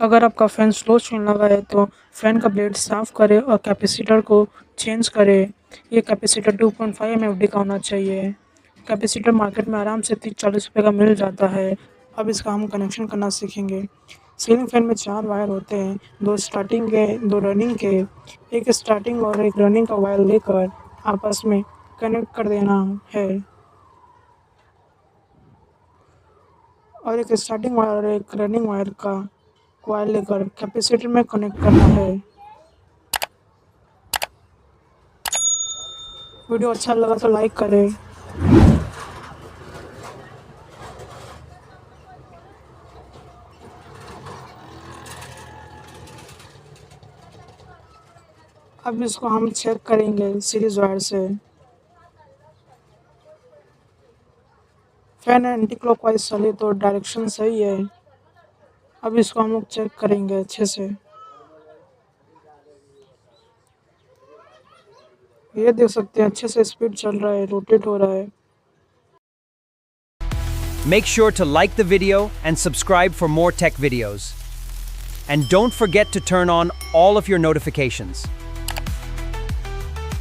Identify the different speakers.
Speaker 1: अगर आपका fan slow चलने लगा है तो फ़ैन का ब्लेड साफ़ करें और कैपेसिटर को चेंज करें। ये कैपेसिटर 2.5 एमएफडी का होना चाहिए। कैपेसिटर मार्केट में आराम से 30-40 रुपये का मिल जाता है। अब इसका हम कनेक्शन करना सीखेंगे। सीलिंग फ़ैन में 4 वायर होते हैं, 2 स्टार्टिंग के, 2 रनिंग के। एक स्टार्टिंग और एक रनिंग का वायर लेकर आपस में कनेक्ट कर देना है और एक स्टार्टिंग वायर और एक रनिंग वायर का कॉइल लेकर कैपेसिटर में कनेक्ट करना है। वीडियो अच्छा लगा तो लाइक करें। अब इसको हम चेक करेंगे सीरीज वायर से। फैन एंटी क्लॉकवाइज चले तो डायरेक्शन सही है। अब इसको हम लोग चेक करेंगे अच्छे से। ये देख सकते हैं अच्छे से स्पीड चल रहा है, रोटेट हो रहा है।
Speaker 2: Make sure to like the video and subscribe for more tech videos. And don't forget to turn on all of your notifications.